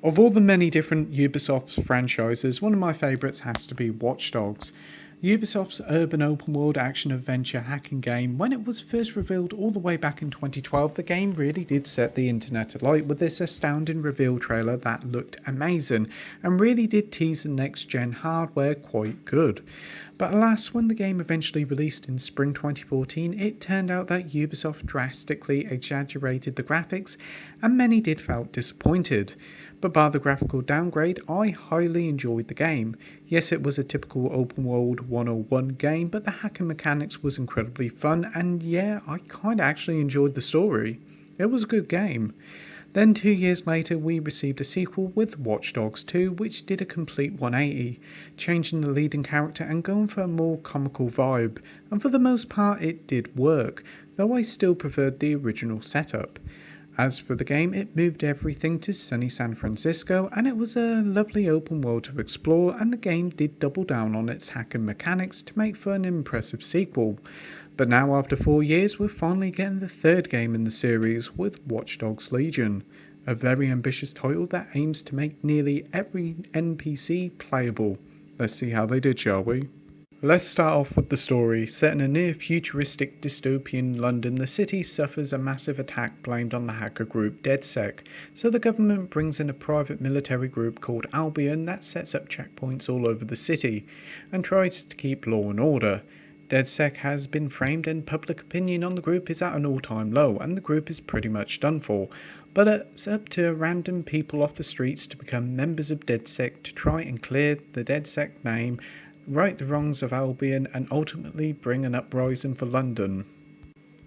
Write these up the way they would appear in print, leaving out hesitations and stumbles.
Of all the many different Ubisoft franchises, one of my favourites has to be Watchdogs. Ubisoft's urban open world action adventure hacking game. When it was first revealed all the way back in 2012, the game really did set the internet alight with this astounding reveal trailer that looked amazing and really did tease the next gen hardware quite good. But alas, when the game eventually released in spring 2014, it turned out that Ubisoft drastically exaggerated the graphics and many did felt disappointed. But bar the graphical downgrade, I highly enjoyed the game. Yes, it was a typical open world 101 game, but the hacking mechanics was incredibly fun, and yeah, I kinda actually enjoyed the story. It was a good game. Then 2 years later we received a sequel with Watch Dogs 2, which did a complete 180, changing the leading character and going for a more comical vibe, and for the most part it did work, though I still preferred the original setup. As for the game, it moved everything to sunny San Francisco, and it was a lovely open world to explore, and the game did double down on its hacking mechanics to make for an impressive sequel. But now after 4 years, we're finally getting the third game in the series with Watch Dogs Legion, a very ambitious title that aims to make nearly every NPC playable. Let's see how they did, shall we? Let's start off with the story. Set in a near-futuristic dystopian London, the city suffers a massive attack blamed on the hacker group DedSec, so the government brings in a private military group called Albion that sets up checkpoints all over the city, and tries to keep law and order. DedSec has been framed and public opinion on the group is at an all-time low, and the group is pretty much done for. But it's up to random people off the streets to become members of DedSec to try and clear the DedSec name, right the wrongs of Albion, and ultimately bring an uprising for London.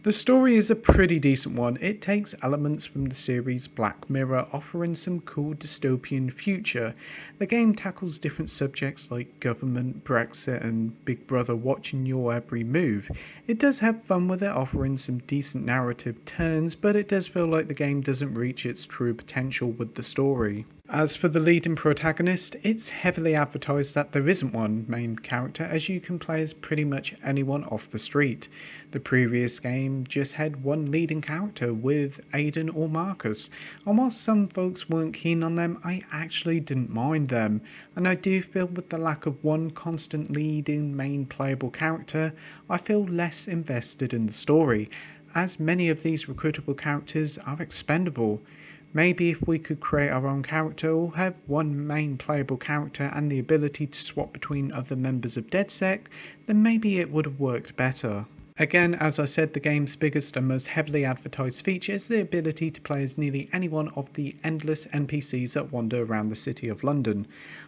The story is a pretty decent one. It takes elements from the series Black Mirror, offering some cool dystopian future. The game tackles different subjects like government, Brexit, and Big Brother watching your every move. It does have fun with it, offering some decent narrative turns, but it does feel like the game doesn't reach its true potential with the story. As for the leading protagonist, it's heavily advertised that there isn't one main character, as you can play as pretty much anyone off the street. The previous game just had one leading character with Aiden or Marcus, and while some folks weren't keen on them, I actually didn't mind them, and I do feel with the lack of one constant leading main playable character, I feel less invested in the story, as many of these recruitable characters are expendable. Maybe if we could create our own character or have one main playable character and the ability to swap between other members of DedSec, then maybe it would have worked better. Again, as I said, the game's biggest and most heavily advertised feature is the ability to play as nearly any one of the endless NPCs that wander around the city of London.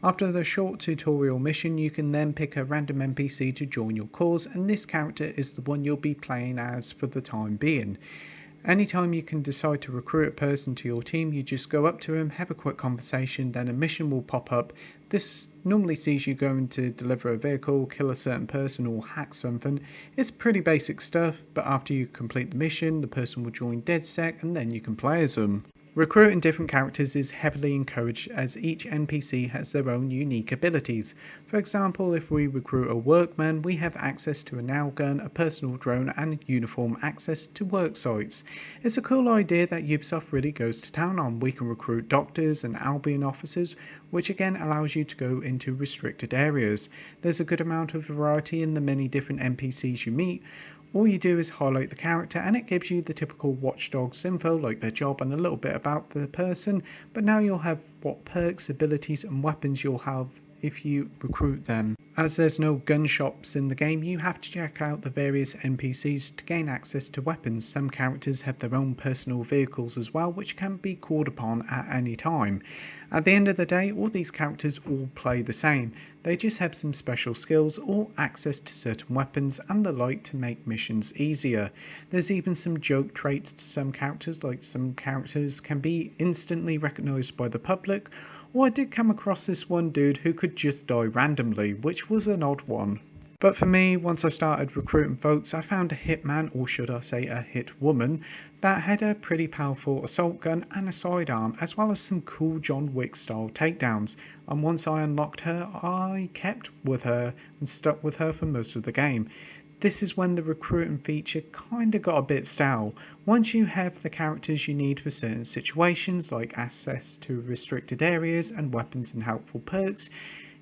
After the short tutorial mission, you can then pick a random NPC to join your cause, and this character is the one you'll be playing as for the time being. Anytime you can decide to recruit a person to your team, you just go up to him, have a quick conversation, then a mission will pop up. This normally sees you going to deliver a vehicle, kill a certain person, or hack something. It's pretty basic stuff, but after you complete the mission, the person will join DedSec and then you can play as them. Recruiting different characters is heavily encouraged as each NPC has their own unique abilities. For example, if we recruit a workman, we have access to a nail gun, a personal drone, and uniform access to work sites. It's a cool idea that Ubisoft really goes to town on. We can recruit doctors and Albion officers, which again allows you to go into restricted areas. There's a good amount of variety in the many different NPCs you meet. All you do is highlight the character and it gives you the typical Watch Dogs info like their job and a little bit about the person, but now you'll have what perks, abilities and weapons you'll have if you recruit them. As there's no gun shops in the game, you have to check out the various NPCs to gain access to weapons. Some characters have their own personal vehicles as well, which can be called upon at any time. At the end of the day, all these characters all play the same. They just have some special skills or access to certain weapons and the like to make missions easier. There's even some joke traits to some characters, like some characters can be instantly recognised by the public, or I did come across this one dude who could just die randomly, which was an odd one. But for me, once I started recruiting folks, I found a hitman, or should I say a hit woman, that had a pretty powerful assault gun and a sidearm, as well as some cool John Wick style takedowns, and once I unlocked her, I kept with her and stuck with her for most of the game. This is when the recruiting feature kinda got a bit stale. Once you have the characters you need for certain situations, like access to restricted areas and weapons and helpful perks,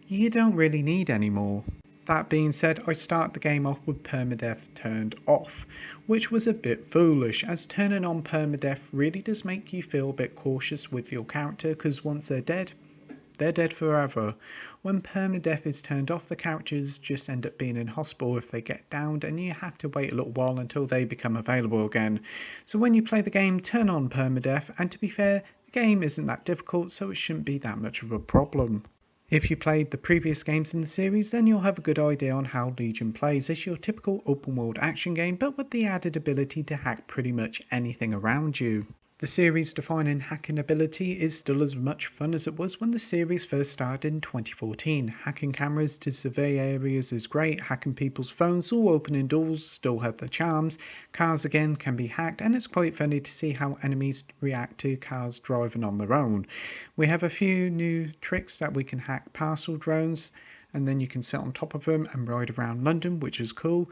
you don't really need any more. That being said, I start the game off with permadeath turned off, which was a bit foolish, as turning on permadeath really does make you feel a bit cautious with your character, because once they're dead forever. When permadeath is turned off, the characters just end up being in hospital if they get downed, and you have to wait a little while until they become available again. So when you play the game, turn on permadeath, and to be fair, the game isn't that difficult, so it shouldn't be that much of a problem. If you played the previous games in the series, then you'll have a good idea on how Legion plays. It's your typical open world action game, but with the added ability to hack pretty much anything around you. The series' defining hacking ability is still as much fun as it was when the series first started in 2014. Hacking cameras to survey areas is great, hacking people's phones or opening doors still have their charms. Cars again can be hacked, and it's quite funny to see how enemies react to cars driving on their own. We have a few new tricks that we can hack parcel drones, and then you can sit on top of them and ride around London, which is cool.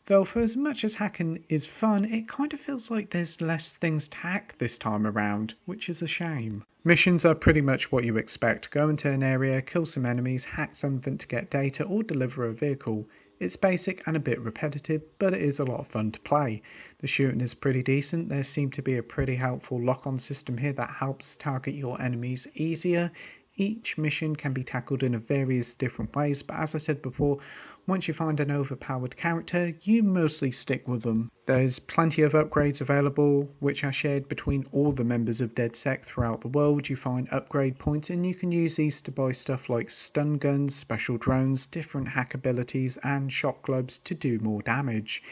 Though for as much as hacking is fun, it kind of feels like there's less things to hack this time around, which is a shame. Missions are pretty much what you expect. Go into an area, kill some enemies, hack something to get data, or deliver a vehicle. It's basic and a bit repetitive, but it is a lot of fun to play. The shooting is pretty decent. There seems to be a pretty helpful lock-on system here that helps target your enemies easier. Each mission can be tackled in various different ways, but as I said before, once you find an overpowered character, you mostly stick with them. There's plenty of upgrades available, which are shared between all the members of DedSec throughout the world. You find upgrade points, and you can use these to buy stuff like stun guns, special drones, different hack abilities, and shock globes to do more damage.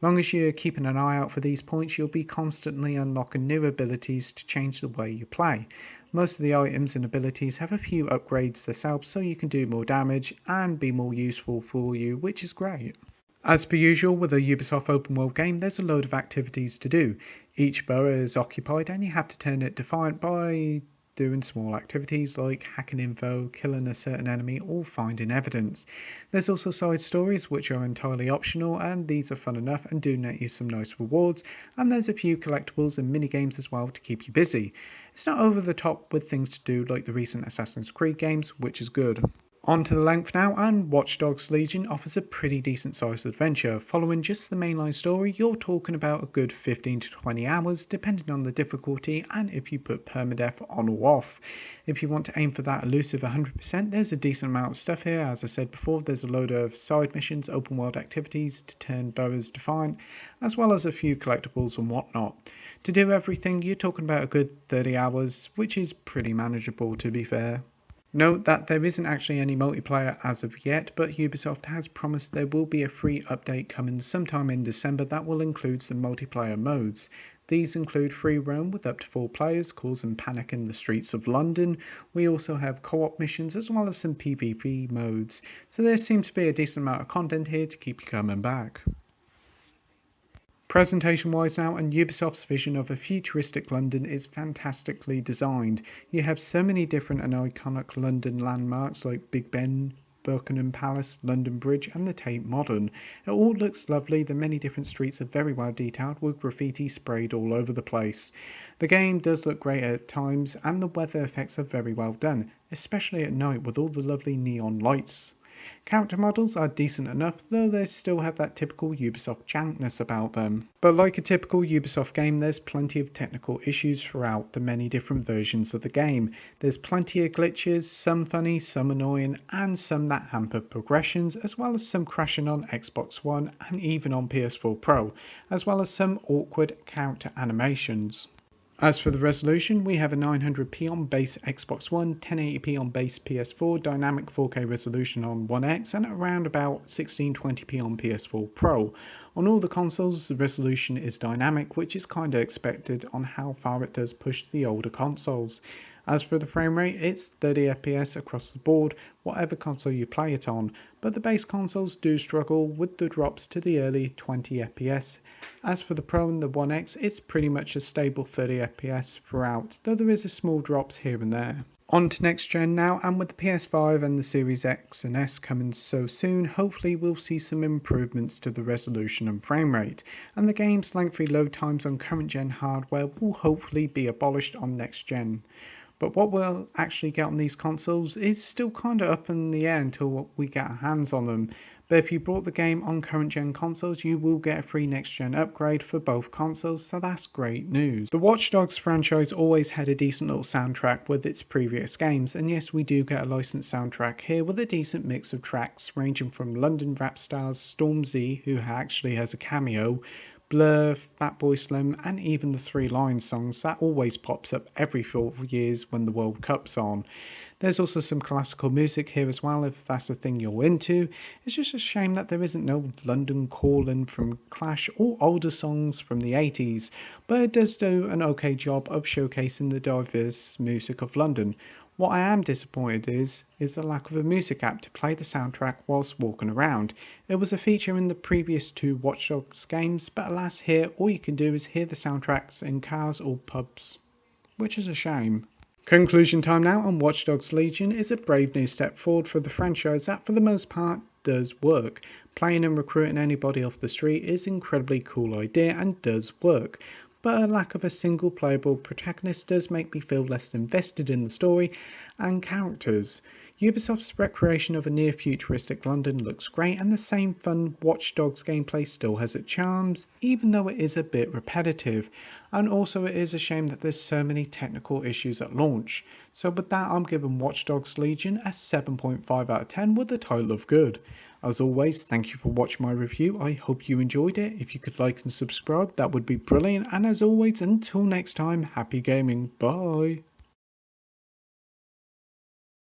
Long as you're keeping an eye out for these points, you'll be constantly unlocking new abilities to change the way you play. Most of the items and abilities have a few upgrades themselves, so you can do more damage and be more useful for you, which is great. As per usual with a Ubisoft open world game, there's a load of activities to do. Each borough is occupied and you have to turn it defiant by doing small activities like hacking info, killing a certain enemy, or finding evidence. There's also side stories which are entirely optional, and these are fun enough and do net you some nice rewards, and there's a few collectibles and mini-games as well to keep you busy. It's not over the top with things to do like the recent Assassin's Creed games, which is good. On to the length now, and Watchdogs Legion offers a pretty decent sized adventure. Following just the mainline story, you're talking about a good 15 to 20 hours depending on the difficulty and if you put permadeath on or off. If you want to aim for that elusive 100%, there's a decent amount of stuff here. As I said before, there's a load of side missions, open world activities to turn boroughs defiant, as well as a few collectibles and whatnot. To do everything, you're talking about a good 30 hours, which is pretty manageable to be fair. Note that there isn't actually any multiplayer as of yet, but Ubisoft has promised there will be a free update coming sometime in December that will include some multiplayer modes. These include free roam with up to 4 players, causing panic in the streets of London. We also have co-op missions as well as some PvP modes, so there seems to be a decent amount of content here to keep you coming back. Presentation wise now, and Ubisoft's vision of a futuristic London is fantastically designed. You have so many different and iconic London landmarks like Big Ben, Buckingham Palace, London Bridge and the Tate Modern. It all looks lovely, the many different streets are very well detailed with graffiti sprayed all over the place. The game does look great at times and the weather effects are very well done, especially at night with all the lovely neon lights. Character models are decent enough, though they still have that typical Ubisoft jankness about them. But like a typical Ubisoft game, there's plenty of technical issues throughout the many different versions of the game. There's plenty of glitches, some funny, some annoying, and some that hamper progressions, as well as some crashing on Xbox One and even on PS4 Pro, as well as some awkward character animations. As for the resolution, we have a 900p on base Xbox One, 1080p on base PS4, dynamic 4K resolution on One X, and around about 1620p on PS4 Pro. On all the consoles, the resolution is dynamic, which is kinda expected on how far it does push the older consoles. As for the frame rate, it's 30 FPS across the board, whatever console you play it on, but the base consoles do struggle with the drops to the early 20 FPS. As for the Pro and the One X, it's pretty much a stable 30 FPS throughout, though there is a small drops here and there. On to next gen now, and with the PS5 and the Series X and S coming so soon, hopefully we'll see some improvements to the resolution and frame rate, and the game's lengthy load times on current gen hardware will hopefully be abolished on next gen. But what we'll actually get on these consoles is still kinda up in the air until we get our hands on them. But if you bought the game on current gen consoles, you will get a free next gen upgrade for both consoles, so that's great news. The Watchdogs franchise always had a decent little soundtrack with its previous games, and yes, we do get a licensed soundtrack here with a decent mix of tracks ranging from London rap stars Stormzy, who actually has a cameo, Blur, Fatboy Slim, and even the Three Lions songs that always pops up every 4 years when the World Cup's on. There's also some classical music here as well if that's a thing you're into. It's just a shame that there isn't no London Calling from Clash or older songs from the 80s, but it does do an okay job of showcasing the diverse music of London. What I am disappointed is the lack of a music app to play the soundtrack whilst walking around. It was a feature in the previous 2 Watch Dogs games, but alas here all you can do is hear the soundtracks in cars or pubs, which is a shame. Conclusion time now on Watch Dogs Legion is a brave new step forward for the franchise that for the most part does work. Playing and recruiting anybody off the street is an incredibly cool idea and does work, but a lack of a single playable protagonist does make me feel less invested in the story and characters. Ubisoft's recreation of a near futuristic London looks great, and the same fun Watch Dogs gameplay still has its charms, even though it is a bit repetitive, and also it is a shame that there's so many technical issues at launch. So with that, I'm giving Watch Dogs Legion a 7.5 out of 10 with the title of good. As always, thank you for watching my review. I hope you enjoyed it. If you could like and subscribe, that would be brilliant, and as always, until next time, happy gaming. Bye.